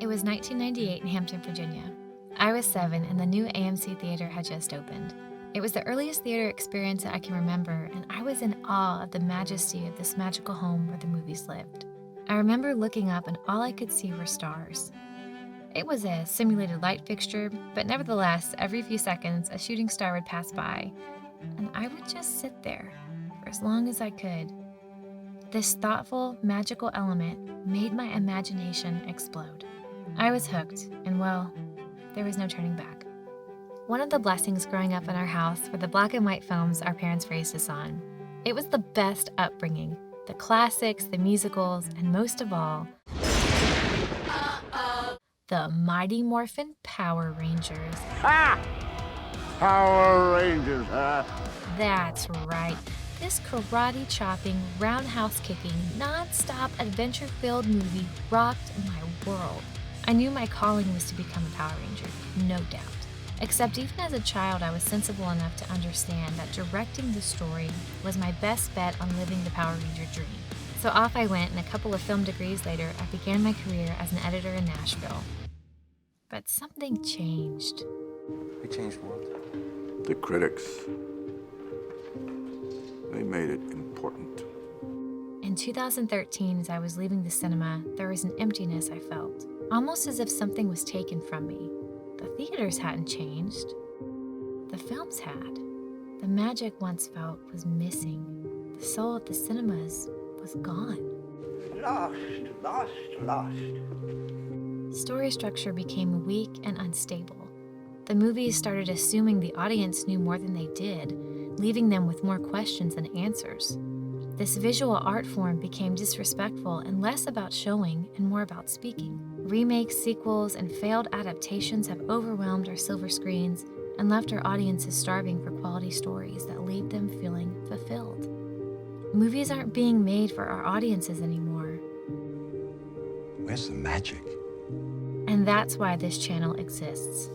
It was 1998 in Hampton, Virginia. I was 7 and the new AMC theater had just opened. It was the earliest theater experience that I can remember, and I was in awe of the majesty of this magical home where the movies lived. I remember looking up and all I could see were stars. It was a simulated light fixture, but nevertheless, every few seconds, a shooting star would pass by, and I would just sit there for as long as I could. This thoughtful, magical element made my imagination explode. I was hooked, and well, there was no turning back. One of the blessings growing up in our house were the black and white films our parents raised us on. It was the best upbringing, the classics, the musicals, and most of all, the Mighty Morphin Power Rangers. Ha! Power Rangers, huh? That's right. This karate-chopping, roundhouse-kicking, non-stop adventure-filled movie rocked my world. I knew my calling was to become a Power Ranger, no doubt. Except even as a child, I was sensible enough to understand that directing the story was my best bet on living the Power Ranger dream. So off I went, and a couple of film degrees later, I began my career as an editor in Nashville. But something changed. We changed what? The critics. They made it important. In 2013, as I was leaving the cinema, there was an emptiness I felt, almost as if something was taken from me. The theaters hadn't changed. The films had. The magic once felt was missing. The soul of the cinemas was gone. Lost. Story structure became weak and unstable. The movies started assuming the audience knew more than they did, leaving them with more questions than answers. This visual art form became disrespectful and less about showing and more about speaking. Remakes, sequels, and failed adaptations have overwhelmed our silver screens and left our audiences starving for quality stories that leave them feeling fulfilled. Movies aren't being made for our audiences anymore. Where's the magic? And that's why this channel exists.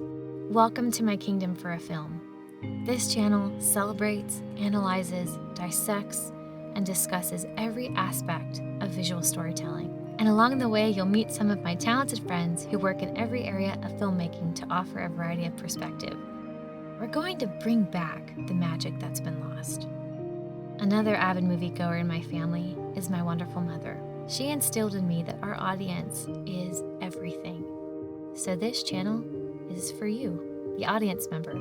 Welcome to my kingdom for a film. This channel celebrates, analyzes, dissects, and discusses every aspect of visual storytelling. And along the way, you'll meet some of my talented friends who work in every area of filmmaking to offer a variety of perspective. We're going to bring back the magic that's been lost. Another avid moviegoer in my family is my wonderful mother. She instilled in me that our audience is everything. So this channel is for you, the audience member,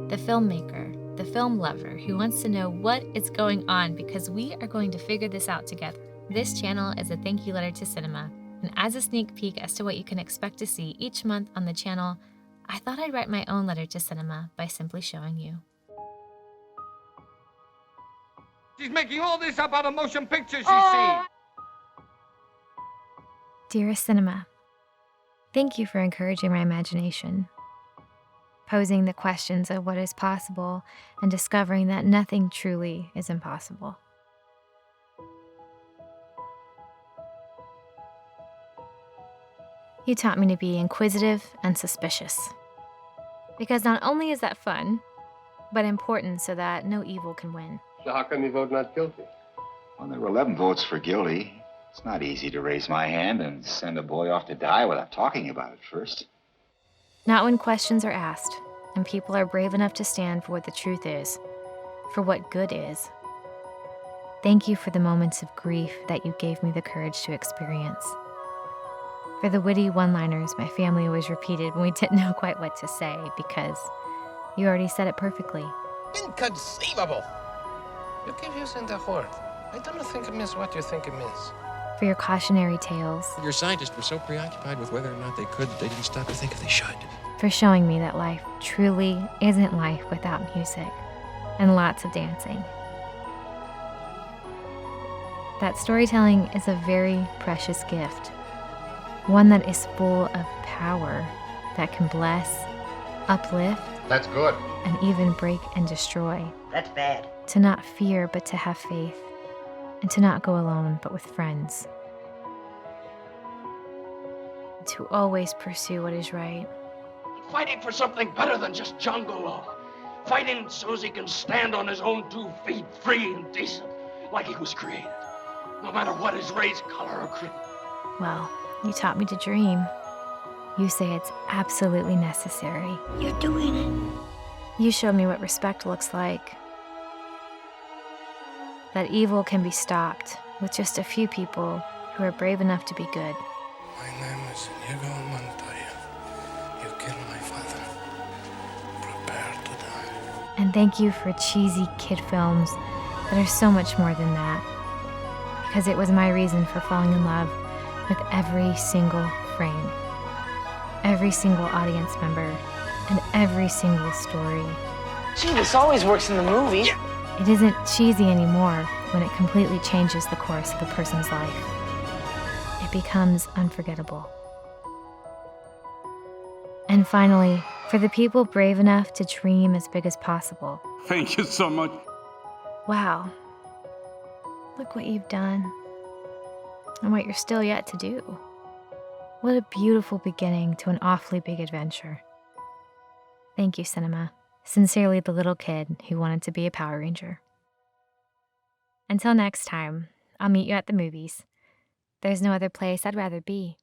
the filmmaker, the film lover who wants to know what is going on because we are going to figure this out together. This channel is a thank you letter to cinema, and as a sneak peek as to what you can expect to see each month on the channel, I thought I'd write my own letter to cinema by simply showing you. She's making all this up out of motion pictures she sees. Dearest cinema, thank you for encouraging my imagination, posing the questions of what is possible and discovering that nothing truly is impossible. You taught me to be inquisitive and suspicious. Because not only is that fun, but important so that no evil can win. So how come you vote not guilty? When there were 11 votes for guilty, it's not easy to raise my hand and send a boy off to die without talking about it first. Not when questions are asked and people are brave enough to stand for what the truth is, for what good is. Thank you for the moments of grief that you gave me the courage to experience. For the witty one-liners my family always repeated when we didn't know quite what to say because you already said it perfectly. Inconceivable! You keep using the word. I don't think it means what you think it means. For your cautionary tales. Your scientists were so preoccupied with whether or not they could, they didn't stop to think if they should. For showing me that life truly isn't life without music and lots of dancing. That storytelling is a very precious gift. One that is full of power, that can bless, uplift, That's good. and even break and destroy. That's bad. To not fear, but to have faith. And to not go alone, but with friends. To always pursue what is right. Fighting for something better than just jungle law. Fighting so as he can stand on his own 2 feet, free and decent, like he was created. No matter what his race, color, or creed. Well, you taught me to dream. You say it's absolutely necessary. You're doing it. You showed me what respect looks like. That evil can be stopped with just a few people who are brave enough to be good. My name is Diego Montoya. You killed my father. Prepare to die. And thank you for cheesy kid films that are so much more than that. Because it was my reason for falling in love with every single frame, every single audience member, and every single story. Gee, this always works in the movie. It isn't cheesy anymore when it completely changes the course of a person's life. It becomes unforgettable. And finally, for the people brave enough to dream as big as possible. Thank you so much. Wow. Look what you've done. And what you're still yet to do. What a beautiful beginning to an awfully big adventure. Thank you, cinema. Sincerely, the little kid who wanted to be a Power Ranger. Until next time, I'll meet you at the movies. There's no other place I'd rather be.